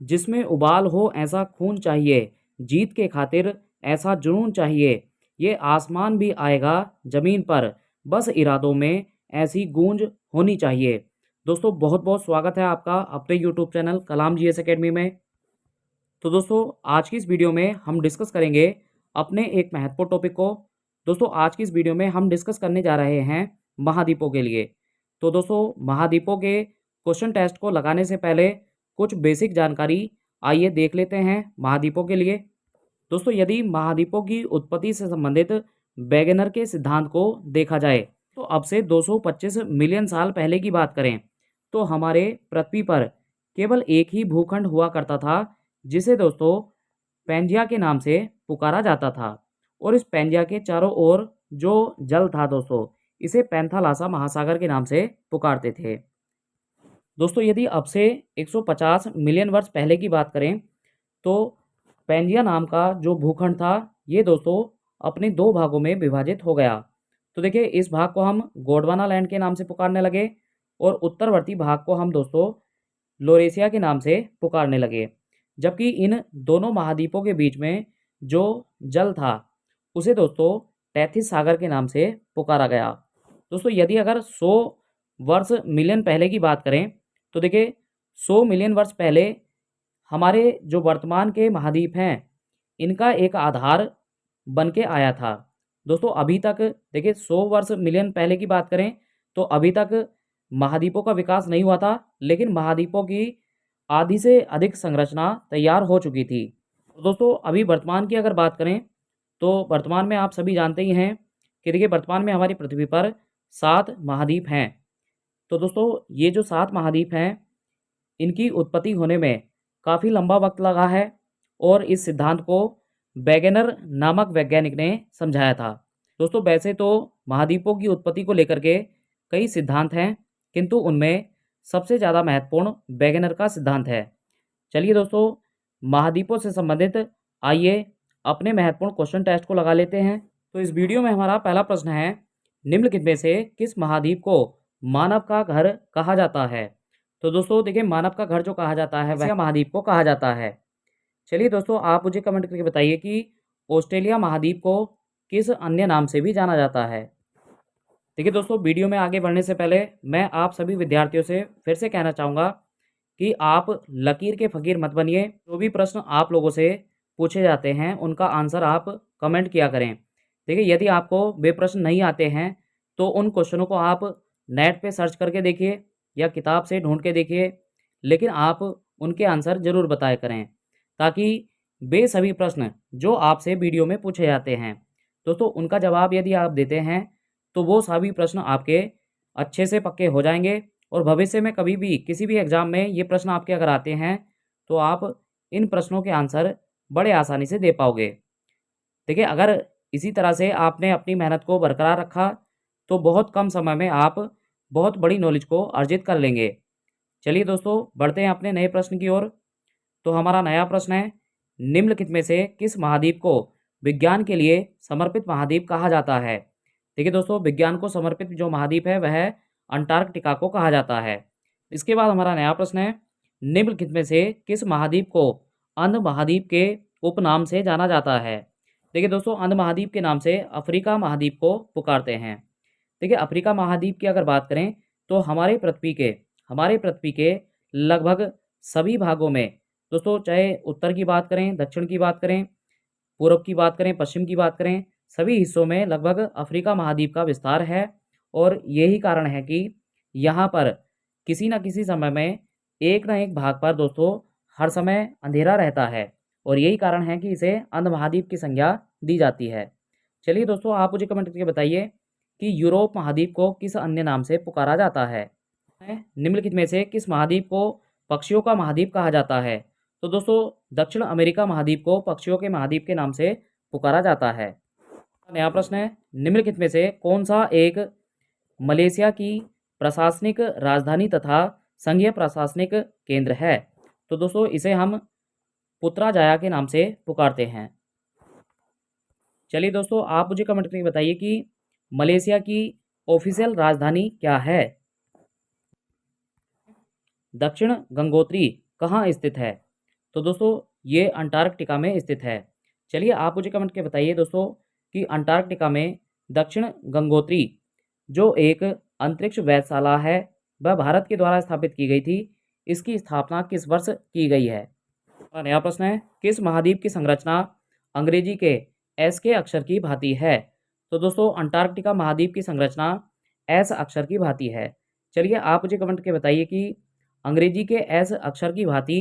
जिसमें उबाल हो ऐसा खून चाहिए, जीत के खातिर ऐसा जुनून चाहिए, ये आसमान भी आएगा ज़मीन पर, बस इरादों में ऐसी गूंज होनी चाहिए। दोस्तों बहुत बहुत स्वागत है आपका अपने यूट्यूब चैनल कलाम जीएस एकेडमी में। तो दोस्तों आज की इस वीडियो में हम डिस्कस करेंगे अपने एक महत्वपूर्ण टॉपिक को। दोस्तों आज की इस वीडियो में हम डिस्कस करने जा रहे हैं महाद्वीपों के लिए। तो दोस्तों महाद्वीपों के क्वेश्चन टेस्ट को लगाने से पहले कुछ बेसिक जानकारी आइए देख लेते हैं महाद्वीपों के लिए। दोस्तों यदि महाद्वीपों की उत्पत्ति से संबंधित वैगनर के सिद्धांत को देखा जाए तो अब से 225 मिलियन साल पहले की बात करें तो हमारे पृथ्वी पर केवल एक ही भूखंड हुआ करता था, जिसे दोस्तों पैंजिया के नाम से पुकारा जाता था। और इस पैंजिया के चारों ओर जो जल था दोस्तों, इसे पैंथालासा महासागर के नाम से पुकारते थे। दोस्तों यदि अब से 150 मिलियन वर्ष पहले की बात करें तो पैंजिया नाम का जो भूखंड था ये दोस्तों अपने दो भागों में विभाजित हो गया। तो देखिए इस भाग को हम गोंडवाना लैंड के नाम से पुकारने लगे और उत्तरवर्ती भाग को हम दोस्तों लोरेशिया के नाम से पुकारने लगे। जबकि इन दोनों महाद्वीपों के बीच में जो जल था उसे दोस्तों टैथिस सागर के नाम से पुकारा गया। दोस्तों यदि अगर 100 वर्ष मिलियन पहले की बात करें तो देखिए 100 मिलियन वर्ष पहले हमारे जो वर्तमान के महाद्वीप हैं इनका एक आधार बन के आया था। दोस्तों अभी तक देखिए 100 वर्ष मिलियन पहले की बात करें तो अभी तक महाद्वीपों का विकास नहीं हुआ था, लेकिन महाद्वीपों की आधी से अधिक संरचना तैयार हो चुकी थी। तो दोस्तों अभी वर्तमान की अगर बात करें तो वर्तमान में आप सभी जानते ही हैं कि देखिए वर्तमान में हमारी पृथ्वी पर 7 महाद्वीप हैं। तो दोस्तों ये जो 7 महाद्वीप हैं इनकी उत्पत्ति होने में काफ़ी लंबा वक्त लगा है और इस सिद्धांत को वैगनर नामक वैज्ञानिक ने समझाया था। दोस्तों वैसे तो महाद्वीपों की उत्पत्ति को लेकर के कई सिद्धांत हैं, किंतु उनमें सबसे ज़्यादा महत्वपूर्ण वैगनर का सिद्धांत है। चलिए दोस्तों महाद्वीपों से संबंधित आइए अपने महत्वपूर्ण क्वेश्चन टेस्ट को लगा लेते हैं। तो इस वीडियो में हमारा पहला प्रश्न है, निम्नलिखित में से किस महाद्वीप को मानव का घर कहा जाता है। तो दोस्तों देखिए मानव का घर जो कहा जाता है वह महाद्वीप को कहा जाता है। चलिए दोस्तों आप मुझे कमेंट करके बताइए कि ऑस्ट्रेलिया महाद्वीप को किस अन्य नाम से भी जाना जाता है। देखिए दोस्तों वीडियो में आगे बढ़ने से पहले मैं आप सभी विद्यार्थियों से फिर से कहना चाहूँगा कि आप लकीर के फ़कीर मत बनिए। जो भी प्रश्न आप लोगों से पूछे जाते हैं उनका आंसर आप कमेंट किया करें। देखिए यदि आपको वे प्रश्न नहीं आते हैं तो उन क्वेश्चनों को आप नेट पे सर्च करके देखिए या किताब से ढूंढ के देखिए, लेकिन आप उनके आंसर ज़रूर बताया करें ताकि वे सभी प्रश्न जो आपसे वीडियो में पूछे जाते हैं दोस्तों उनका जवाब यदि आप देते हैं तो वो सभी प्रश्न आपके अच्छे से पक्के हो जाएंगे और भविष्य में कभी भी किसी भी एग्ज़ाम में ये प्रश्न आपके अगर आते हैं तो आप इन प्रश्नों के आंसर बड़े आसानी से दे पाओगे। देखिए अगर इसी तरह से आपने अपनी मेहनत को बरकरार रखा तो बहुत कम समय में आप बहुत बड़ी नॉलेज को अर्जित कर लेंगे। चलिए दोस्तों बढ़ते हैं अपने नए प्रश्न की ओर। तो हमारा नया प्रश्न है, निम्नलिखित में से किस महाद्वीप को विज्ञान के लिए समर्पित महाद्वीप कहा जाता है। देखिए दोस्तों विज्ञान को समर्पित जो महाद्वीप है वह अंटार्कटिका को कहा जाता है। इसके बाद हमारा नया प्रश्न है, निम्नलिखित में से किस महाद्वीप को अंध महाद्वीप के उपनाम से जाना जाता है। देखिए दोस्तों अंध महाद्वीप के नाम से अफ्रीका महाद्वीप को पुकारते हैं। देखिए अफ्रीका महाद्वीप की अगर बात करें तो हमारे पृथ्वी के लगभग सभी भागों में दोस्तों, चाहे उत्तर की बात करें, दक्षिण की बात करें, पूर्व की बात करें, पश्चिम की बात करें, सभी हिस्सों में लगभग अफ्रीका महाद्वीप का विस्तार है। और यही कारण है कि यहाँ पर किसी न किसी समय में एक न एक भाग पर दोस्तों हर समय अंधेरा रहता है और यही कारण है कि इसे अंध महाद्वीप की संज्ञा दी जाती है। चलिए दोस्तों आप मुझे कमेंट करके बताइए कि यूरोप महाद्वीप को किस अन्य नाम से पुकारा जाता है। निम्नलिखित में से किस महाद्वीप को पक्षियों का महाद्वीप कहा जाता है। तो दोस्तों दक्षिण अमेरिका महाद्वीप को पक्षियों के महाद्वीप के नाम से पुकारा जाता है। नया प्रश्न है, निम्नलिखित में से कौन सा एक मलेशिया की प्रशासनिक राजधानी तथा संघीय प्रशासनिक केंद्र है। तो दोस्तों इसे हम पुत्राजाया के नाम से पुकारते हैं। चलिए दोस्तों आप मुझे कमेंट करके बताइए कि मलेशिया की ऑफिशियल राजधानी क्या है। दक्षिण गंगोत्री कहाँ स्थित है। तो दोस्तों ये अंटार्कटिका में स्थित है। चलिए आप मुझे कमेंट के बताइए दोस्तों कि अंटार्कटिका में दक्षिण गंगोत्री जो एक अंतरिक्ष वेधशाला है वह भारत के द्वारा स्थापित की गई थी। इसकी स्थापना किस वर्ष की गई है? और नया प्रश्न है, किस महाद्वीप की संरचना अंग्रेजी के एस के अक्षर की भांति है? तो दोस्तों अंटार्कटिका महाद्वीप की संरचना एस अक्षर की भांति है। चलिए आप मुझे कमेंट के बताइए कि अंग्रेजी के एस अक्षर की भांति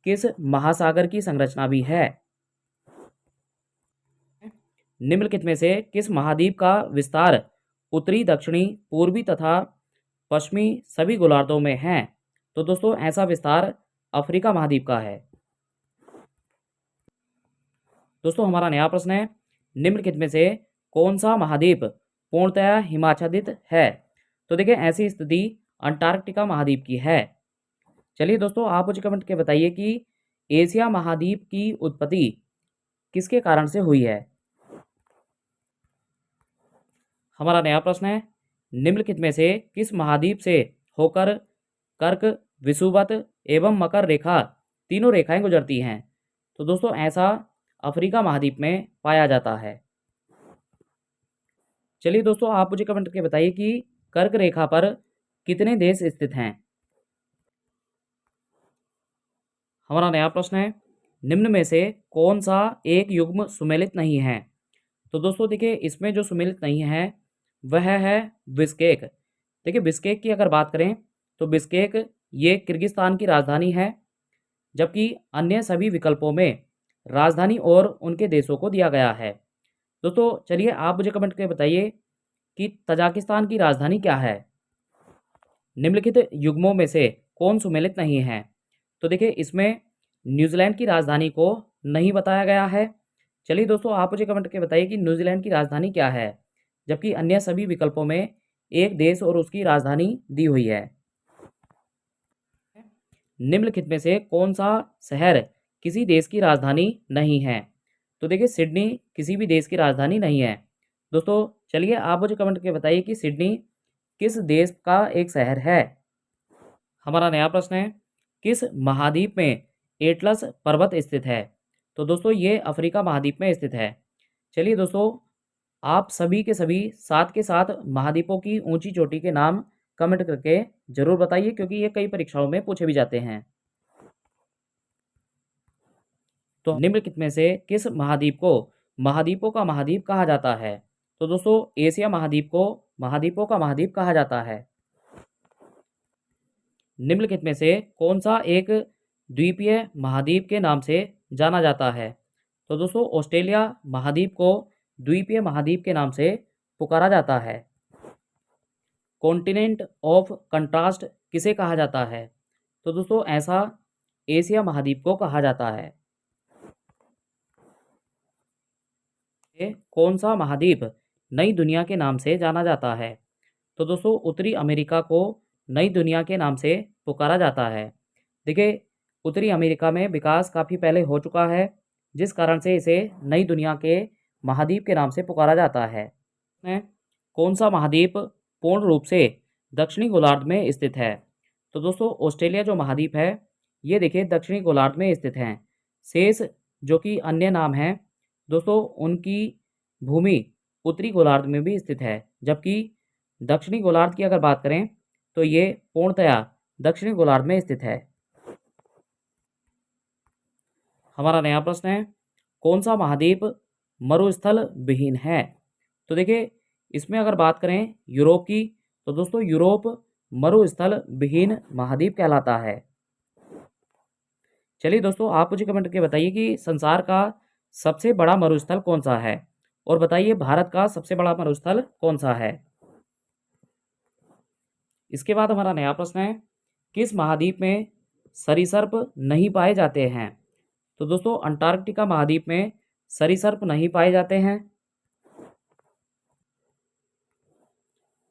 किस महासागर की संरचना भी है? निम्नलिखित में से किस महाद्वीप का विस्तार उत्तरी, दक्षिणी, पूर्वी तथा पश्चिमी सभी गोलार्धों में है? तो दोस्तों ऐसा विस्तार अफ्रीका महाद्वीप का है। दोस्तों हमारा नया प्रश्न है, निम्नलिखित में से कौन सा महाद्वीप पूर्णतया हिमाच्छादित है? तो देखिए ऐसी स्थिति अंटार्कटिका महाद्वीप की है। चलिए दोस्तों आप मुझे कमेंट के बताइए कि एशिया महाद्वीप की उत्पत्ति किसके कारण से हुई है? हमारा नया प्रश्न है, निम्नलिखित में से किस महाद्वीप से होकर कर्क, विषुवत एवं मकर रेखा तीनों रेखाएं गुजरती हैं? तो दोस्तों ऐसा अफ्रीका महाद्वीप में पाया जाता है। चलिए दोस्तों आप मुझे कमेंट करके बताइए कि कर्क रेखा पर कितने देश स्थित हैं? हमारा नया प्रश्न है, निम्न में से कौन सा एक युग्म सुमेलित नहीं है? तो दोस्तों देखिए इसमें जो सुमेलित नहीं है वह है बिश्केक। देखिए बिश्केक की अगर बात करें तो बिश्केक ये किर्गिस्तान की राजधानी है, जबकि अन्य सभी विकल्पों में राजधानी और उनके देशों को दिया गया है। दोस्तों चलिए आप मुझे कमेंट करके बताइए कि तजाकिस्तान की राजधानी क्या है? निम्नलिखित युग्मों में से कौन सुमेलित नहीं है? तो देखिए इसमें न्यूजीलैंड की राजधानी को नहीं बताया गया है। चलिए दोस्तों आप मुझे कमेंट करके बताइए कि न्यूजीलैंड की राजधानी क्या है, जबकि अन्य सभी विकल्पों में एक देश और उसकी राजधानी दी हुई है। निम्नलिखित में से कौन सा शहर किसी देश की राजधानी नहीं है? तो देखिए सिडनी किसी भी देश की राजधानी नहीं है। दोस्तों चलिए आप मुझे कमेंट करके बताइए कि सिडनी किस देश का एक शहर है? हमारा नया प्रश्न है, किस महाद्वीप में एटलस पर्वत स्थित है? तो दोस्तों ये अफ्रीका महाद्वीप में स्थित है। चलिए दोस्तों आप सभी के सभी साथ के साथ महाद्वीपों की ऊंची चोटी के नाम कमेंट करके जरूर बताइए, क्योंकि ये कई परीक्षाओं में पूछे भी जाते हैं। तो निम्नलिखित में से किस महाद्वीप को महाद्वीपों का महाद्वीप कहा जाता है? तो दोस्तों एशिया महाद्वीप को महाद्वीपों का महाद्वीप कहा जाता है। निम्नलिखित में से कौन सा एक द्वीपीय महाद्वीप के नाम से जाना जाता है? तो दोस्तों ऑस्ट्रेलिया महाद्वीप को द्वीपीय महाद्वीप के नाम से पुकारा जाता है। कॉन्टिनेंट ऑफ कंट्रास्ट किसे कहा जाता है? तो दोस्तों ऐसा एशिया महाद्वीप को कहा जाता है। कौन सा महाद्वीप नई दुनिया के नाम से जाना जाता है? तो दोस्तों उत्तरी अमेरिका को नई दुनिया के नाम से पुकारा जाता है। देखिए उत्तरी अमेरिका में विकास काफ़ी पहले हो चुका है, जिस कारण से इसे नई दुनिया के महाद्वीप के नाम से पुकारा जाता है। कौन सा महाद्वीप पूर्ण रूप से दक्षिणी गोलार्ध में स्थित है? तो दोस्तों ऑस्ट्रेलिया जो महाद्वीप है ये देखिए दक्षिणी गोलार्ध में स्थित हैं। शेष जो कि अन्य नाम हैं दोस्तों उनकी भूमि उत्तरी गोलार्ध में भी स्थित है, जबकि दक्षिणी गोलार्ध की अगर बात करें तो ये पूर्णतया दक्षिणी गोलार्ध में स्थित है। हमारा नया प्रश्न है, कौन सा महाद्वीप मरुस्थल विहीन है? तो देखिए इसमें अगर बात करें यूरोप की तो दोस्तों यूरोप मरुस्थल विहीन महाद्वीप कहलाता है। चलिए दोस्तों आप मुझे कमेंट करके बताइए कि संसार का सबसे बड़ा मरुस्थल कौन सा है, और बताइए भारत का सबसे बड़ा मरुस्थल कौन सा है। इसके बाद हमारा नया प्रश्न है, किस महाद्वीप में सरीसृप नहीं पाए जाते हैं? तो दोस्तों अंटार्कटिका महाद्वीप में सरीसृप नहीं पाए जाते हैं।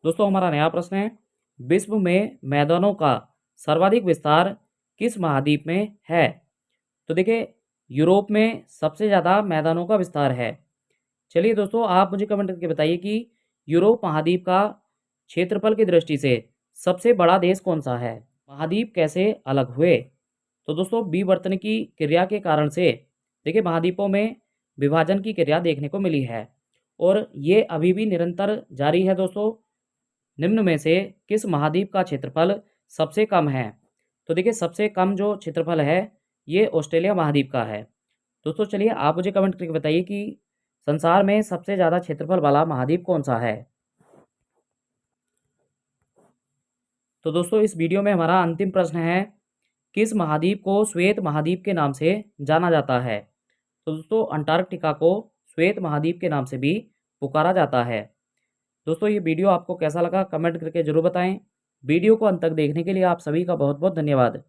दोस्तों हमारा नया प्रश्न है, विश्व में मैदानों का सर्वाधिक विस्तार किस महाद्वीप में है? तो देखिए यूरोप में सबसे ज़्यादा मैदानों का विस्तार है। चलिए दोस्तों आप मुझे कमेंट करके बताइए कि यूरोप महाद्वीप का क्षेत्रफल की दृष्टि से सबसे बड़ा देश कौन सा है? महाद्वीप कैसे अलग हुए? तो दोस्तों विवर्तन की क्रिया के कारण से देखिए महाद्वीपों में विभाजन की क्रिया देखने को मिली है और ये अभी भी निरंतर जारी है दोस्तों। निम्न में से किस महाद्वीप का क्षेत्रफल सबसे कम है? तो देखिए सबसे कम जो क्षेत्रफल है ये ऑस्ट्रेलिया महाद्वीप का है। दोस्तों चलिए आप मुझे कमेंट करके बताइए कि संसार में सबसे ज़्यादा क्षेत्रफल वाला महाद्वीप कौन सा है? तो दोस्तों इस वीडियो में हमारा अंतिम प्रश्न है, किस महाद्वीप को श्वेत महाद्वीप के नाम से जाना जाता है? तो दोस्तों अंटार्कटिका को श्वेत महाद्वीप के नाम से भी पुकारा जाता है। दोस्तों ये वीडियो आपको कैसा लगा कमेंट करके ज़रूर बताएं। वीडियो को अंत तक देखने के लिए आप सभी का बहुत बहुत धन्यवाद।